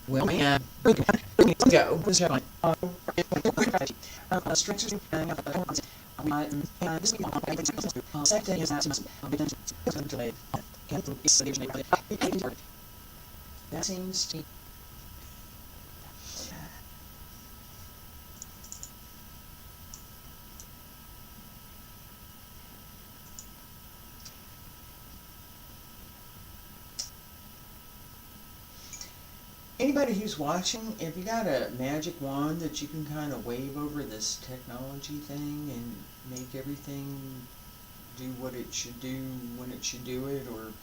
Well, man, go. This is that seems to. Anybody who's watching, if you got a magic wand that you can kind of wave over this technology thing and make everything do what it should do when it should do it, or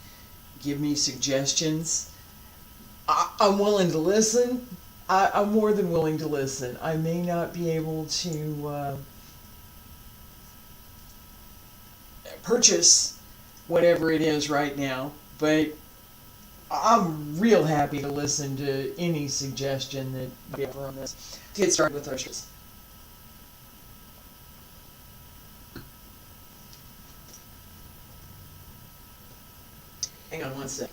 give me suggestions, I'm willing to listen. I'm more than willing to listen. I may not be able to purchase whatever it is right now, but I'm real happy to listen to any suggestion that you have on this. Let's get started with our shows. Hang on one sec.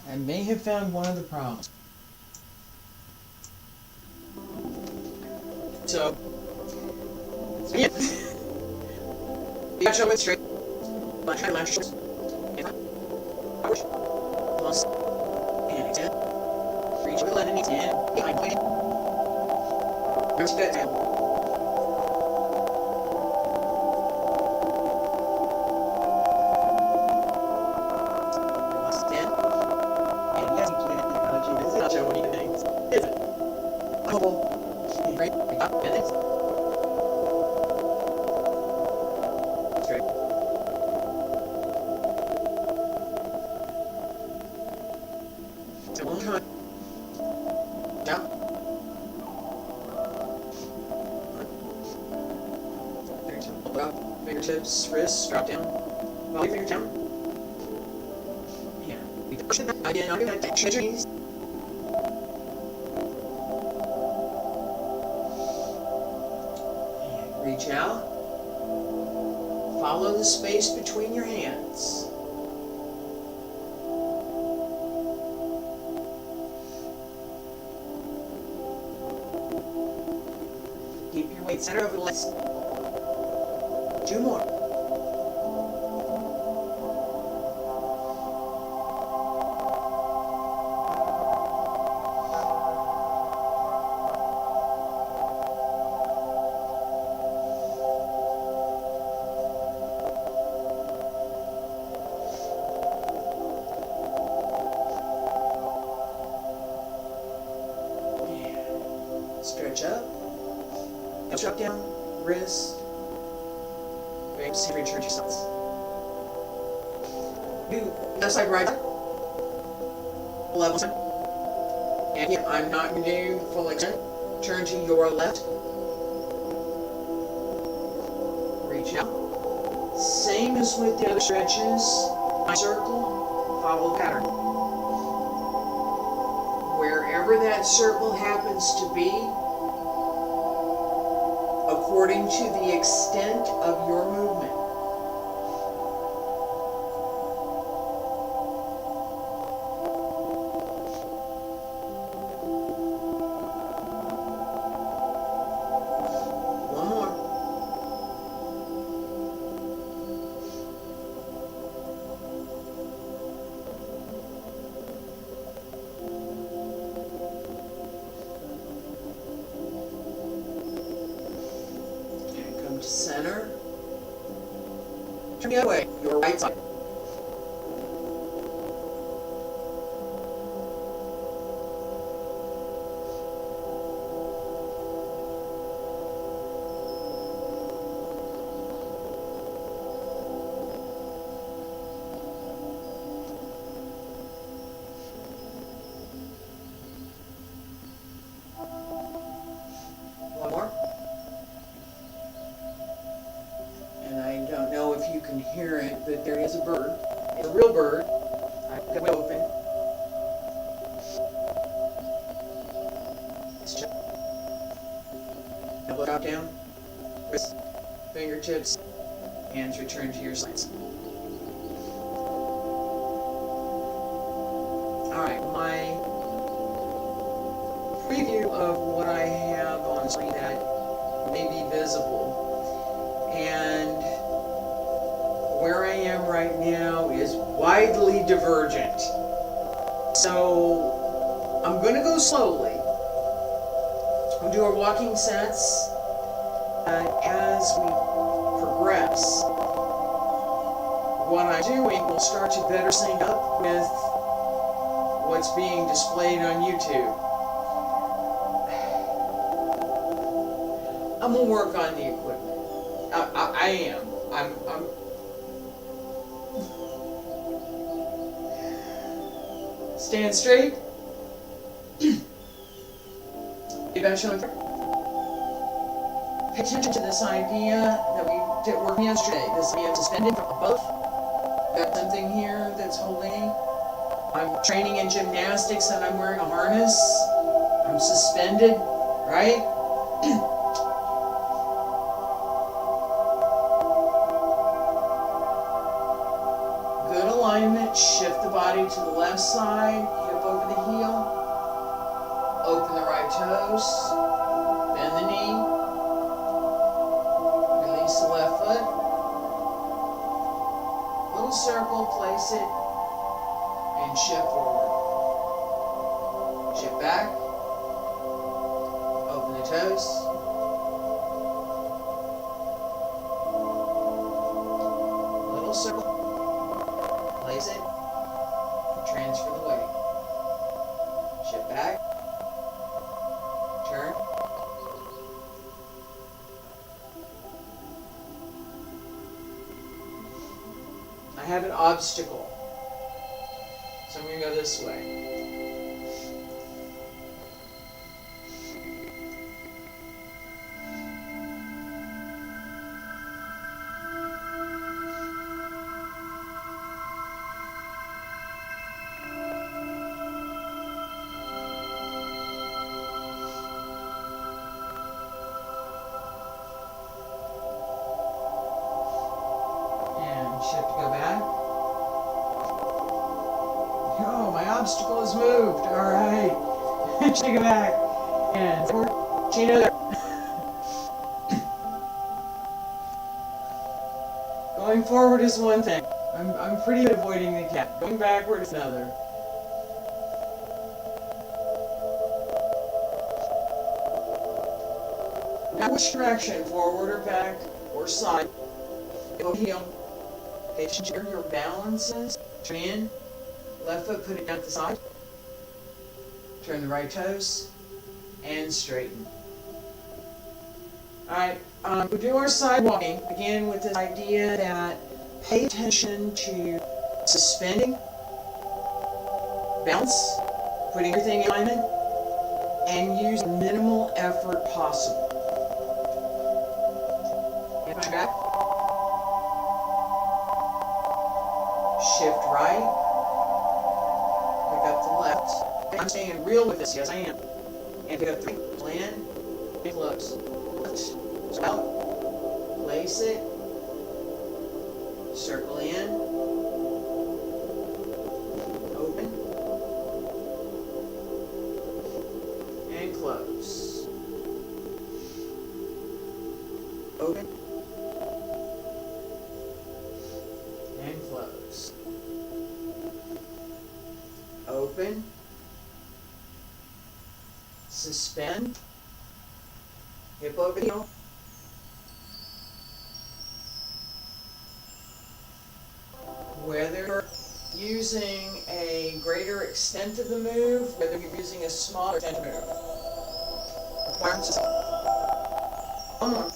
I may have found one of the problems. So, yeah. You got to show it straight. Launch your shoulders. Forward. Plus. And extend. Reach over the left and extend. Behind point. Reach that down. Extend. And yes, I'll show what you think. Is it? Right. Up. And this. Straight. So one time. Down. Drop. Fingertips, wrists, drop down. Volley finger down. Yeah. Again, I'm going to touch your knees. Reach out. Follow the space between your hands. Keep your weight center over the legs. 2 more. Stretch up. Drop down. Wrist. See if you turn yourselves. Do left side, right side. Level side. And again, I'm not going to do full extend. Turn to your left. Reach out. Same as with the other stretches. Circle. Follow the pattern. Wherever that circle happens to be, according to the extent of your movement. One more. Center. Turn the other way, your right side. One more. And I don't know if you can hear it, but there is a bird. It's a real bird. I've got it open. Let's check. Elbow drop down. Wrist. fingertips, hands return to your sides. Alright, my preview of what I have on the screen that may be visible, and where I am right now is widely divergent. So I'm going to go slowly. We'll do our walking sets as we progress. What I'm doing will start to better sync up with what's being displayed on YouTube. I'm gonna work on the equipment. I am. I'm. Stand straight. Pay attention to this idea that we did work yesterday. This idea of suspended from above. Got something here that's holding. I'm training in gymnastics and I'm wearing a harness. I'm suspended, right? Good alignment. Shift the body to the left side. Hip over the heel. Open the right toes. Bend the knee. Release the left foot. Little circle. Place it. And shift forward. Shift back. Open the toes. Little circle. Place it. Transfer the weight. Shift back. Turn. I have an obstacle. So I'm going to go this way. And shift to go back. Oh, my obstacle has moved. All right. Take it back. And forward. Chain other. Going forward is one thing. I'm pretty good at avoiding the cat. Going backward is another. Now which direction? Forward or back or side? Go heel. Pay attention to your balances. Turn in. Left foot, put it down at the side. Turn the right toes and straighten. Alright, we'll do our side walking. Again with this idea that pay attention to suspending, balance, putting everything in alignment, and use minimal effort possible. Get my back. Shift right. Pick up the left. I'm staying real with this, yes I am. And pick up 3. Land. And close. Left. Out. Place it. Circle in. Open. And close. Open. And close. Open. Suspend. Hip over heel. Whether you're using a greater extent of the move, whether you're using a smaller extent of the move. Requirements. One more.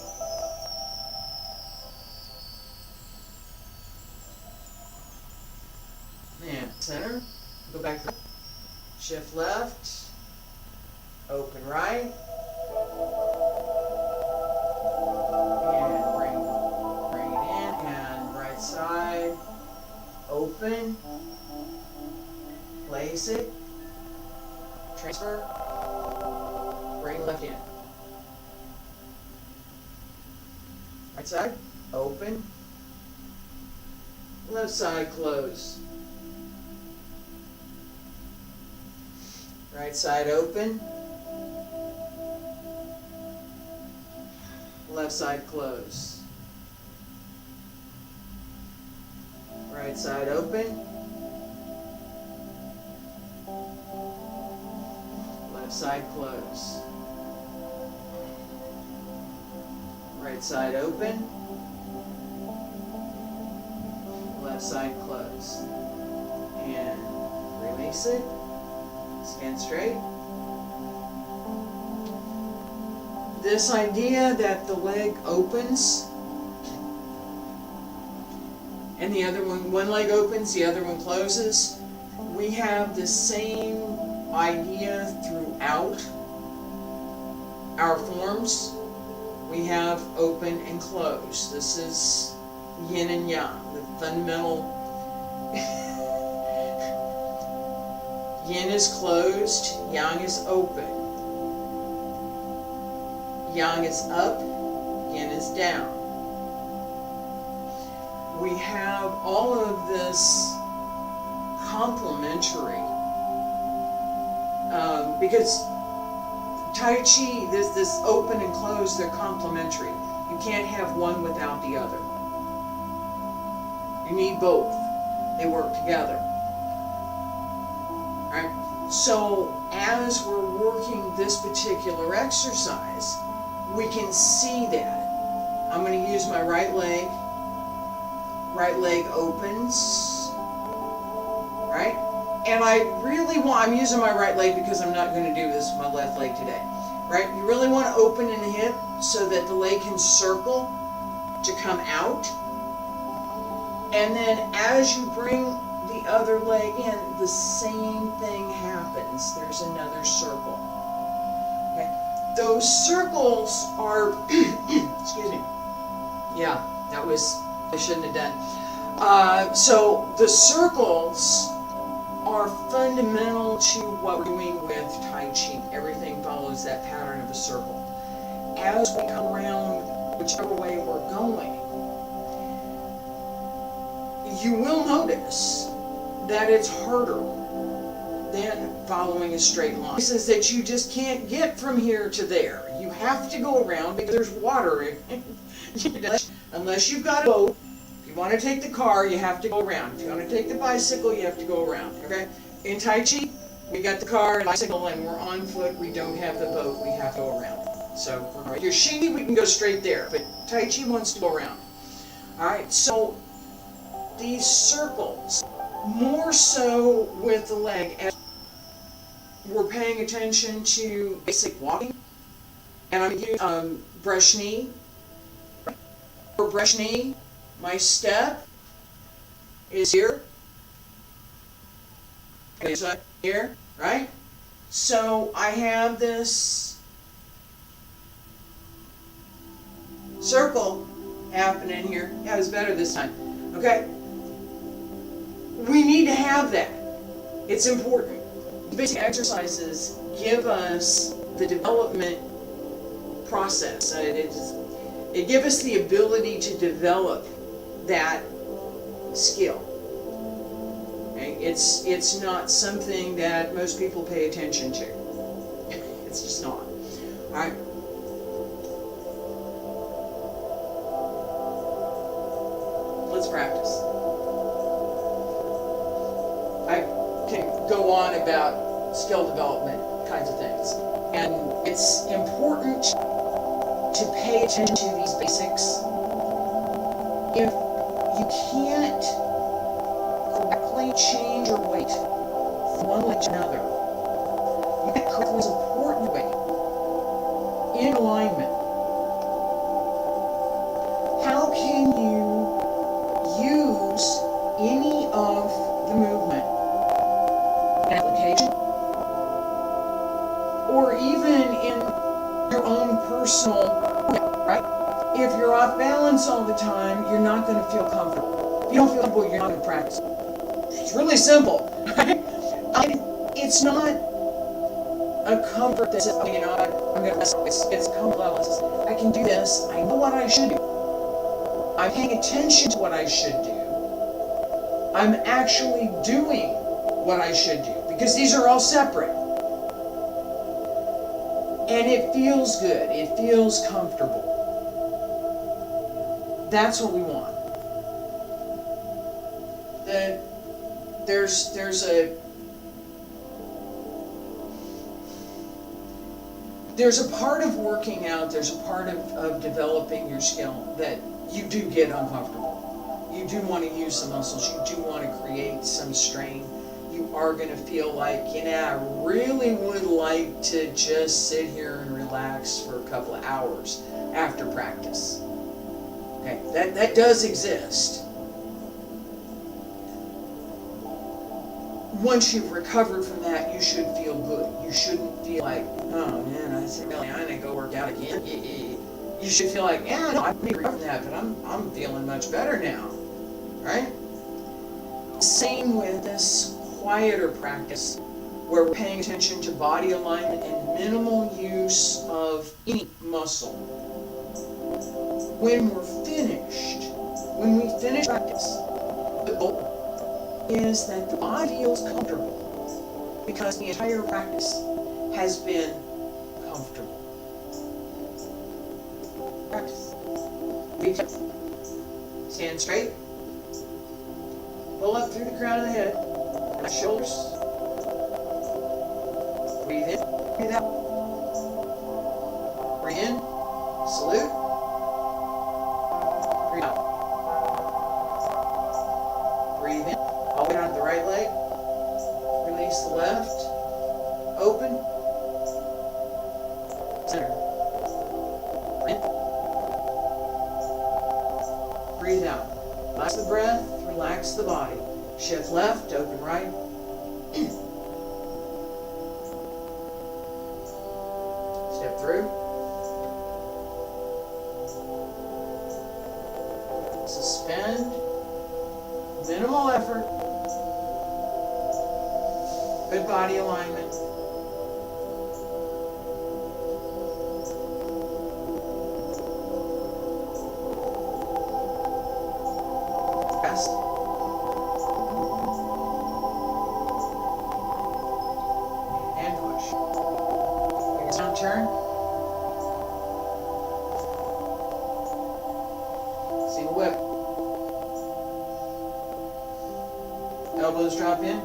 And center. Go back. Shift left. Open right. And bring it in. And right side. Open. Place it. Transfer. Bring left in. Right side. open, left side close, right side open, left side close, right side open, left side close, right side open, left side close, and release it, stand straight. This idea that the leg opens and the other one leg opens, the other one closes, we have the same idea throughout our forms. We have open and close. This is yin and yang, the fundamental. Yin is closed, yang is open. Yang is up, yin is down. We have all of this complementary, because Tai Chi, this open and closed, they're complementary. You can't have one without the other. You need both. They work together. Right? So as we're working this particular exercise, we can see that. I'm going to use my right leg. Right leg opens. Right? And I really want, I'm using my right leg because I'm not going to do this with my left leg today. Right? You really want to open in the hip so that the leg can circle to come out. And then as you bring the other leg in, the same thing happens. There's another circle. Okay? Those circles are, excuse me. Yeah, that was, I shouldn't have done. So the circles are fundamental to what we're doing with Tai Chi. Everything follows that pattern of a circle. As we come around whichever way we're going, you will notice that it's harder than following a straight line. It says that you just can't get from here to there. You have to go around because there's water. Unless you've got a boat, if you want to take the car, you have to go around. If you want to take the bicycle, you have to go around. Okay? In Tai Chi, we got the car and bicycle and we're on foot. We don't have the boat. We have to go around. So, if you're Shingi, we can go straight there. But Tai Chi wants to go around. Alright, so these circles, more so with the leg, as we're paying attention to basic walking, and I'm using brush knee. For brush knee, my step is here, here, right? So I have this circle happening here. Yeah, it was better this time. Okay? We need to have that. It's important. The basic exercises give us the development process. It gives us the ability to develop that skill. Okay? It's not something that most people pay attention to. It's just not. All right. Let's practice. I can go on about skill development kinds of things. And it's important to pay attention to these basics. If you can't correctly change your weight from one leg to another, you can't correctly support your weight in alignment, how can you use any of the movement application or even in your own personal, right? If you're off balance all the time, you're not going to feel comfortable. If you don't feel comfortable, you're not going to practice. It's really simple. It's not a comfort that says, oh, you know, I'm going to mess up. It's comfort level. I can do this. I know what I should do. I'm paying attention to what I should do. I'm actually doing what I should do, because these are all separate. And it feels good. It feels comfortable. That's what we want. There's a part of working out, there's a part of developing your skill that you do get uncomfortable. You do want to use the muscles. You do want to create some strain. You are going to feel like, I really would like to just sit here and relax for a couple of hours after practice. Okay, that does exist. Once you've recovered from that, you should feel good. You shouldn't feel like, oh man, I didn't go work out again. You should feel like, no, I may recover from that, but I'm feeling much better now, right? Same with this quieter practice, where we're paying attention to body alignment and minimal use of any muscle. When we finish practice, the goal is that the body feels comfortable, because the entire practice has been comfortable. Practice. Stand straight. Pull up through the crown of the head. Shoulders. Breathe in. Breathe out. Breathe in. Salute. Breathe out. Breathe in. All the way down to the right leg. Release the left. Open. Center. In. Breathe out. Relax the breath. Relax the body. Shift left, open right. Step through. Suspend. Minimal effort. Good body alignment. Rest. Turn. Single whip. Elbows drop in.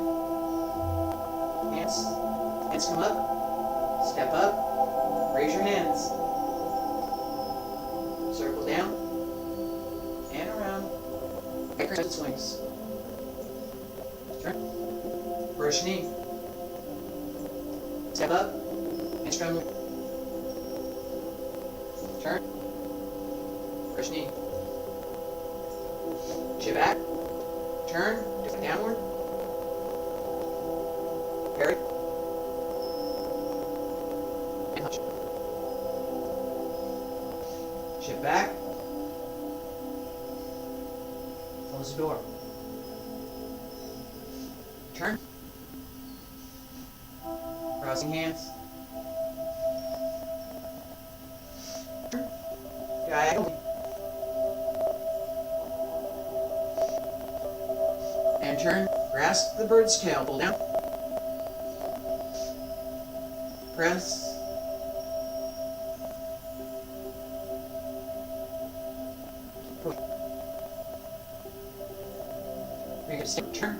Hands come up. Step up. Raise your hands. Circle down. And around. Crescent swings. Turn. Brush knee. Step up. Hands drum. Turn. Brush knee. Shift back. Turn. Different downward. Parry. And punch. Shift back. Close the door. Turn. Crossing hands. Diagonally. And turn. Grasp the bird's tail. Pull down. Press. Push. Make a step. Turn.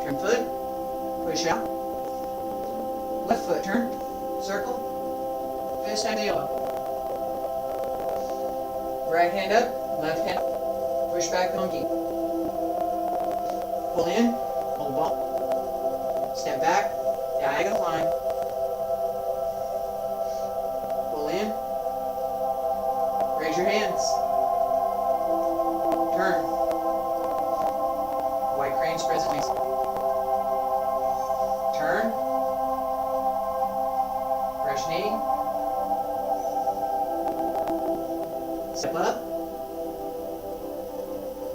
Turn foot. Push out. Left foot. Turn. Circle. Fist and the elbow. Right hand up, left hand up. Push back monkey. Pull in, hold the ball. Step back, diagonal line. Pull in. Raise your hands. Turn. White crane spreads its wings. Turn. Brush knee. Step up.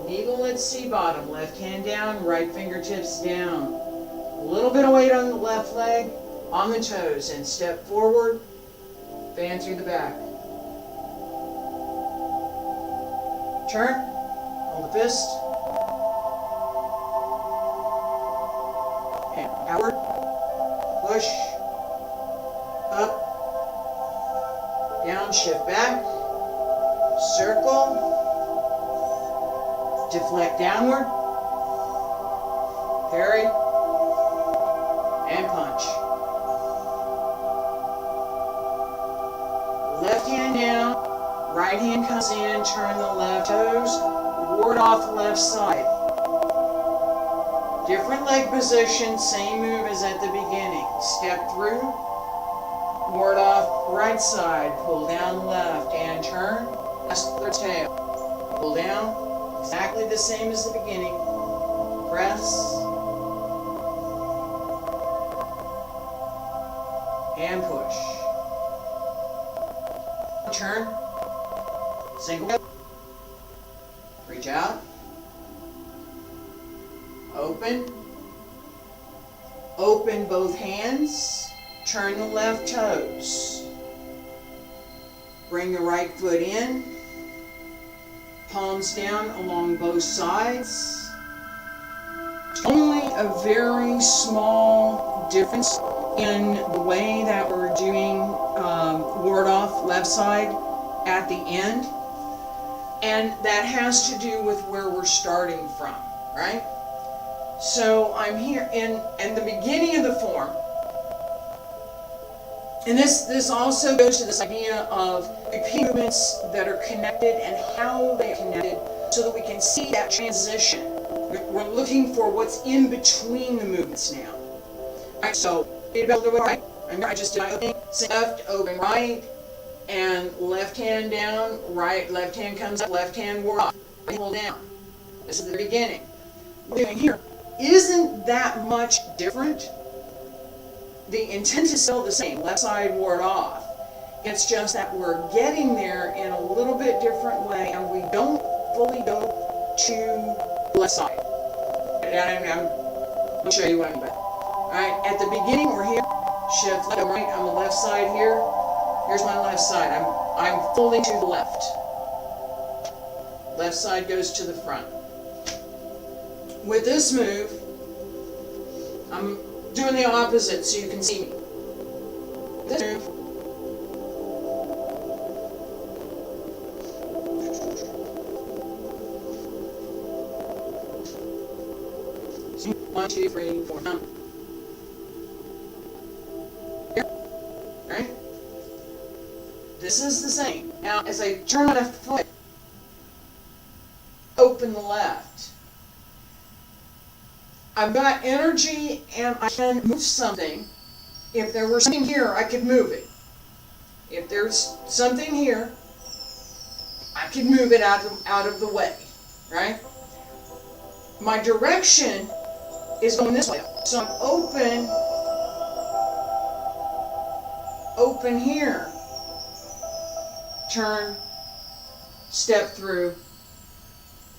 Eagle at sea bottom. Left hand down, right fingertips down. A little bit of weight on the left leg, on the toes, and step forward. Fan through the back. turn, hold the fist, and outward, push, up, down, shift back, circle, deflect downward, parry, and punch. Left hand down, right hand comes in, turn the left toes, ward off left side. Different leg position, same move as at the beginning. Step through, ward off right side, pull down left and turn, press the tail. Pull down, exactly the same as the beginning. Press and push. Turn, single, reach out, open both hands, turn the left toes, bring the right foot in, palms down along both sides. Only a very small difference in the way that we're doing ward off left side at the end, and that has to do with where we're starting from, right? So I'm here in the beginning of the form, and this also goes to this idea of repeat movements that are connected and how they're connected, so that we can see that transition. We're looking for what's in between the movements now. All right, so right. I just did my opening, left, open right, and left hand down, right, left hand comes up, left hand ward off, pull down. This is the beginning. What we're doing here isn't that much different. The intent is still the same, left side ward off. It's just that we're getting there in a little bit different way, and we don't fully go to the left side. I'll show you what I mean by that. Alright, at the beginning we're here, shift left, right, on the left side here. Here's my left side. I'm fully to the left. Left side goes to the front. With this move, I'm doing the opposite so you can see me. This move, see, 1, 2, 3, 4, 9. Here, right? This is the same. Now, as I turn my left foot, open the left. I've got energy and I can move something. If there were something here, I could move it. If there's something here, I could move it out of the way, right? My direction is going this way. So I'm open here. Turn, step through,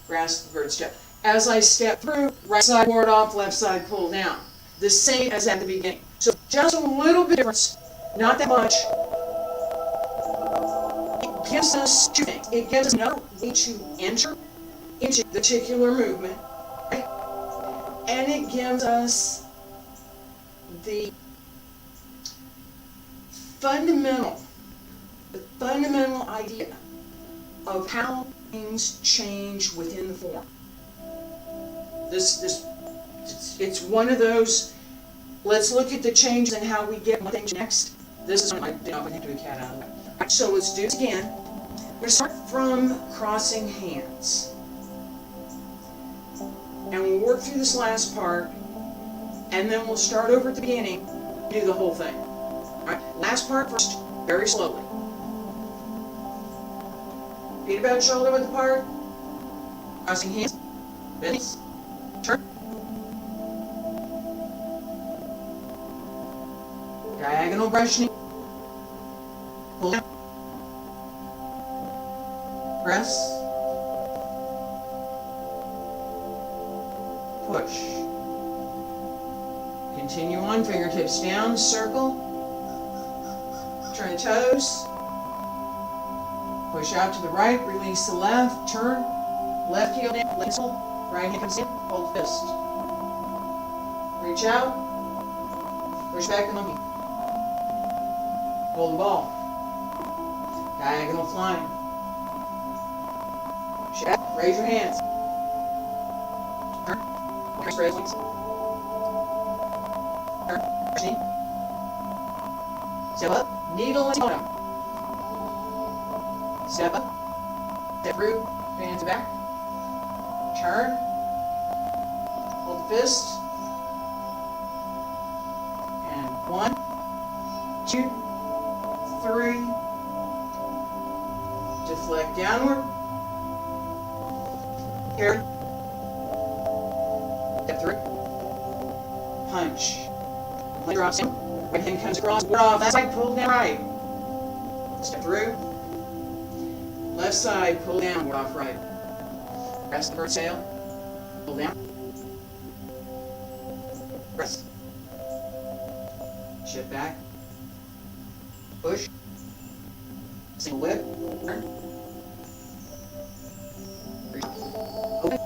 grasp the third step. As I step through, right side ward off, left side pull down. The same as at the beginning. So just a little bit difference, not that much. It gives us two things. It gives us another way to enter into the particular movement, right? And it gives us the fundamental idea of how things change within the form. It's one of those, let's look at the changes and how we get one thing to next. This is one I did not do a cat out of it. Right, so let's do this again. We're going to start from crossing hands. And we'll work through this last part, and then we'll start over at the beginning, do the whole thing. All right, last part first, very slowly. Feet about shoulder width apart, crossing hands, bends, turn. Diagonal brushing, pull down, press, push. Continue on, fingertips down, circle, turn the toes, push out to the right, release the left, turn, Left heel down, left heel, right hand comes in, hold fist. Reach out, push back the monkey. Hold the ball. Diagonal flying. Check, raise your hands. Turn, spread wings. Turn, knee. Step up, needle and toe. Step up, step through, hands back. Turn, hold the fist. And 1, 2, 3. Deflect downward. Carry. Step through. Punch. Leg drops in. Right hand comes across. We're off. That side, pull down right. Step through. Left side, pull down. We're off right. Press the bird sail. Pull down. Press. Shift back. Push. Single whip. Turn. Open.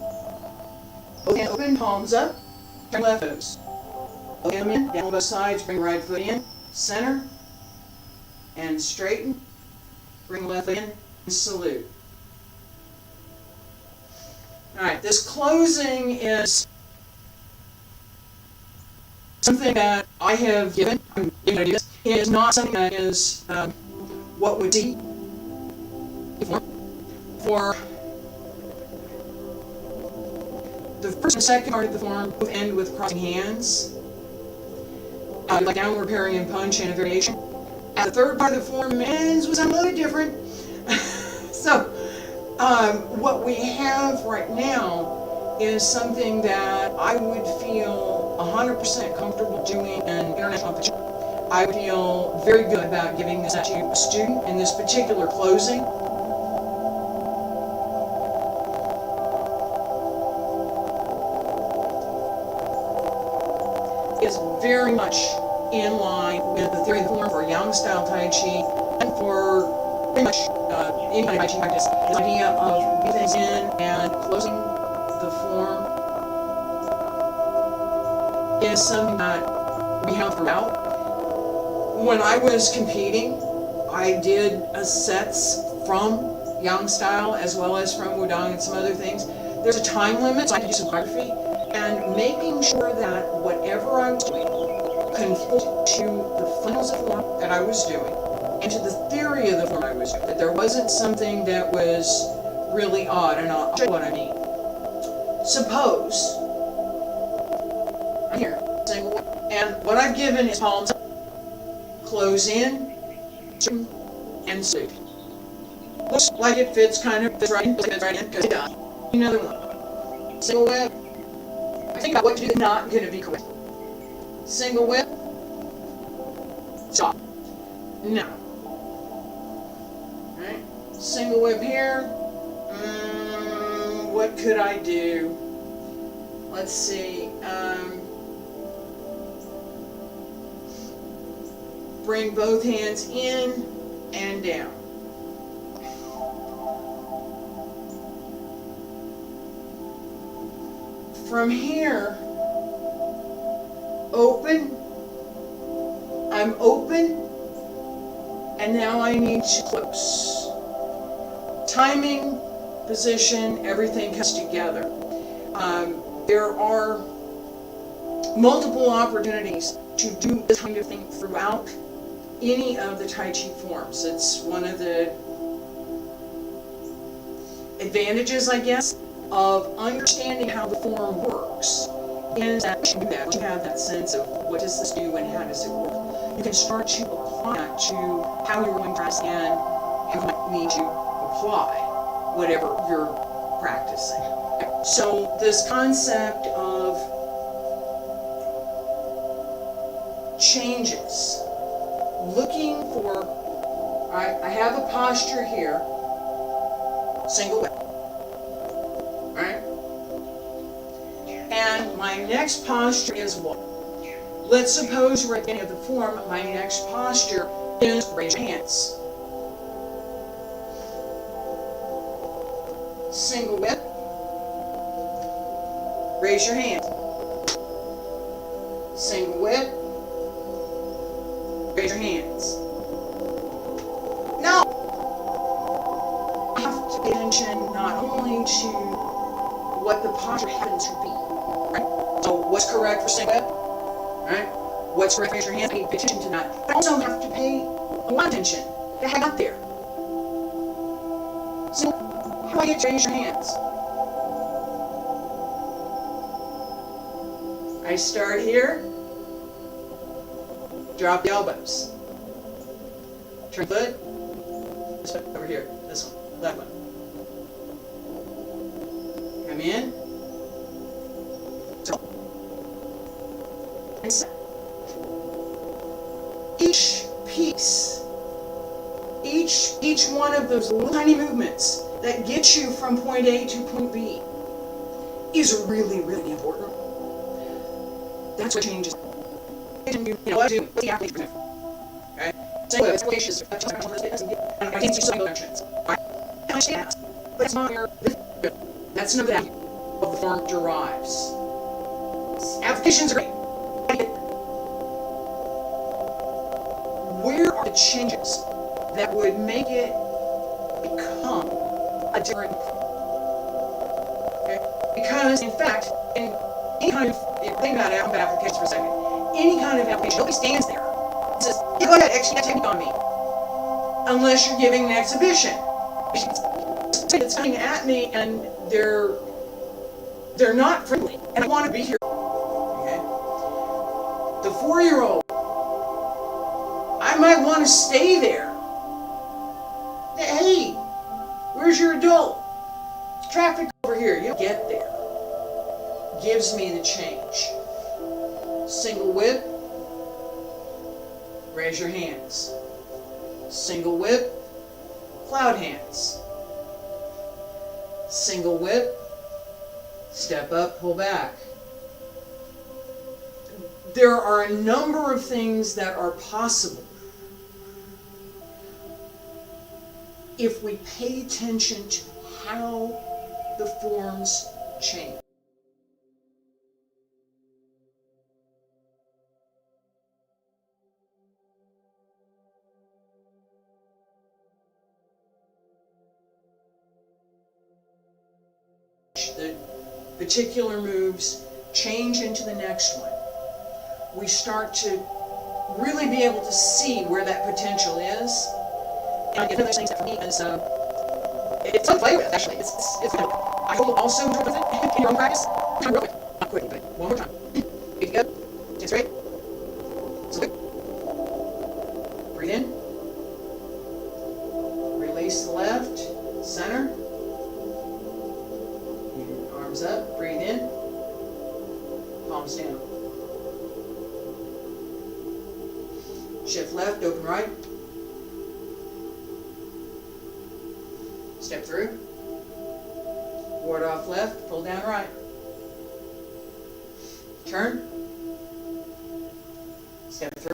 Both hands open, palms up. Turn left toes. Both hands in, down both sides, bring right foot in. Center. And straighten. Bring left foot in. And salute. Alright, this closing is something that I have given. I'm giving ideas. It is not something that is what would be for the first and second part of the form both end with crossing hands, like downward parry and punch and a variation. And the third part of the form ends with something a little bit different. So what we have right now is something that I would feel 100% comfortable doing in international competition. I would feel very good about giving this to a student in this particular closing. It's very much in line with the theory of the form for Yang style Tai Chi and for pretty much any kind of Tai Chi practice. This idea of getting things in and closing the form is something that we have throughout. When I was competing, I did sets from Yang style as well as from Wudang and some other things. There's a time limit, so I had to do some choreography, and making sure that whatever I was doing conformed to the fundamentals of form that I was doing and to the theory of the form I was doing. That there wasn't something that was really odd, and I'll show you what I mean. Suppose I'm here, single, and what I've given is palms up. Close in, and salute. Looks like it fits kind of fits right in, because it does. Another one. Single whip. I think about what to do is not going to be correct. Single whip. Stop. No. Alright. Single whip here. What could I do? Let's see. Bring both hands in and down. From here, open. I'm open, and now I need to close. Timing, position, everything comes together. There are multiple opportunities to do this kind of thing throughout any of the Tai Chi forms. It's one of the advantages, I guess, of understanding how the form works. Is that once you do that, once you have that sense of what does this do and how does it work, you can start to apply that to how you're going to practice and how you might need to apply whatever you're practicing. So this concept of changes, looking for, I have a posture here, single whip, right? And my next posture is what? Let's suppose we're at the end of the form, my next posture is raise your hands. Single whip, Raise your hand. Single whip. Raise your hands. Now, you have to pay attention not only to what the posture happens to be, right? So what's correct for single whip, right? What's correct for raise your hands? Pay attention to that. But also have to pay a lot of attention to how I got there. So how do I get to raise your hands? I start here. Drop the elbows. Turn foot. This foot over here. This one. Left one. Come in. And set. Each piece, each one of those little tiny movements that get you from point A to point B is really, really important. That's what changes. You know, what do the athlete do? Okay? Same way, applications, I think you still actions. Right? And I say but it's not your, that's no value of the form derives. Applications are great. Where are the changes that would make it become a different, okay? Because, in fact, in any kind of, think about it, I'm about applications for a second. Any kind of application, nobody stands there and says, yeah, go ahead, execute that technique on me. Unless you're giving an exhibition. It's coming at me and they're not friendly. And I want to be here. Okay? The 4-year-old, I might want to stay there. Hey, where's your adult? Traffic over here. You get there. Gives me the change. Single whip. Raise your hands. Single whip. Cloud hands. Single whip. Step up, pull back. There are a number of things that are possible if we pay attention to how the forms change. The particular moves change into the next one. We start to really be able to see where that potential is. And one of those things that for me is, it's fun to play with, actually. It's fun. I hope you'll also enjoy with it in your own practice. I'm real quick. Not quickly, but one more time. Good to go. Stand straight. Salute. Breathe in. Release the left. Center. Arms up. Breathe in. Palms down. Shift left, open right. Step through. Ward off left, pull down right. Turn. Step through.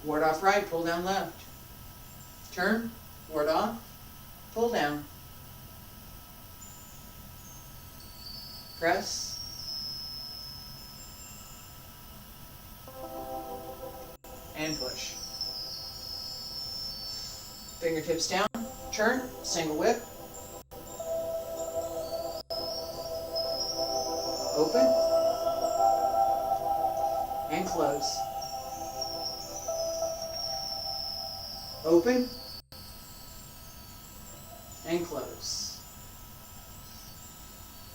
Ward off right, pull down left. Turn, ward off, pull down. Press. And push. Fingertips down, turn, single whip. Open. And close. Open and close.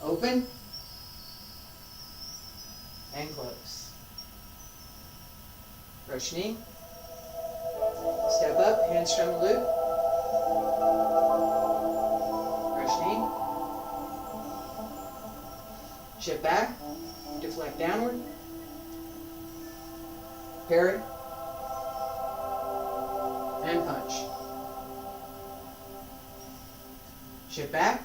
Open and close. Rush knee. Step up, Hands Strum The Lute. Rush knee. Shift back, deflect downward. Parry. and punch. Shift back,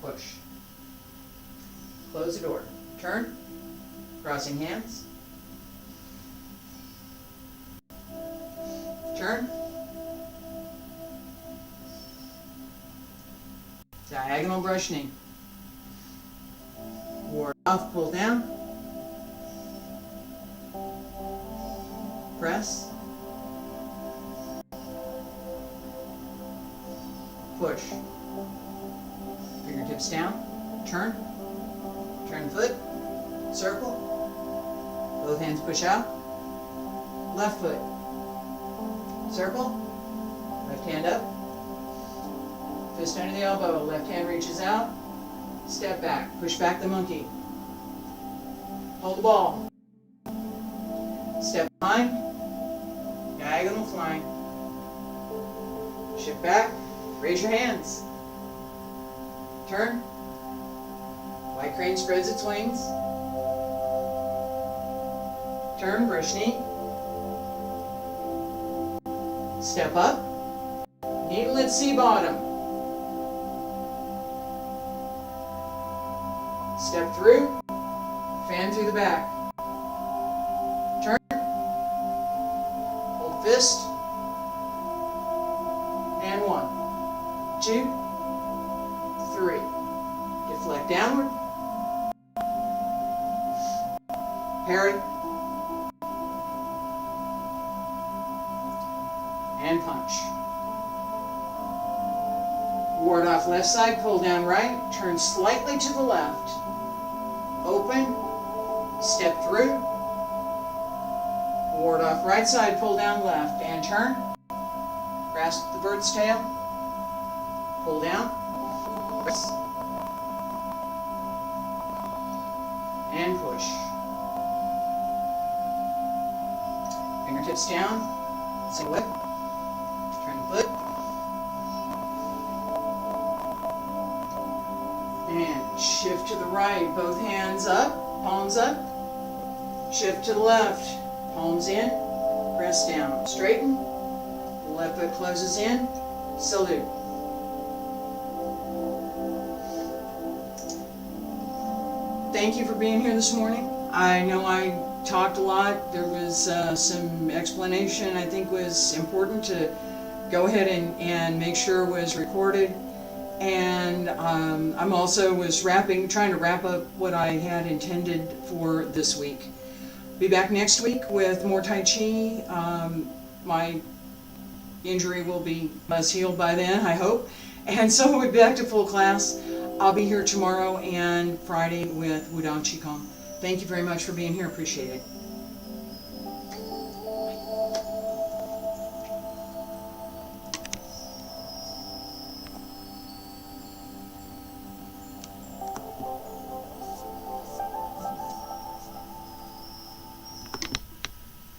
push. Close the door. Turn, crossing hands. Turn. Diagonal brush knee. Ward off, pull down. Press. Push. Fingertips down. Turn. Turn the foot. Circle. Both hands push out. Left foot. Circle. Left hand up. Fist under the elbow. Left hand reaches out. Step back. Push back the monkey. Hold the ball. Step behind. Diagonal flying. Shift back. Raise your hands. Turn. White crane spreads its wings. Turn, brush knee. Step up. Needlet C bottom. Step through. Fan through the back. Turn. Hold fist. And 1, 2, 3. Deflect downward. Parry. And punch. Ward off left side, pull down right, turn slightly to the left. Open, step through. Ward off right side, pull down left, and turn. Grasp the bird's tail. Pull down. Press. And push. Fingertips down. Single whip. Turn the foot. And shift to the right. Both hands up. Palms up. Shift to the left. Palms in. Press down. Straighten. Left foot closes in. Salute. Thank you for being here this morning. I know I talked a lot. There was some explanation I think was important to go ahead and make sure was recorded. And I'm also trying to wrap up what I had intended for this week. Be back next week with more Tai Chi. My injury will be less healed by then, I hope. And so we'll be back to full class. I'll be here tomorrow and Friday with Wudang Qigong. Thank you very much for being here. Appreciate it.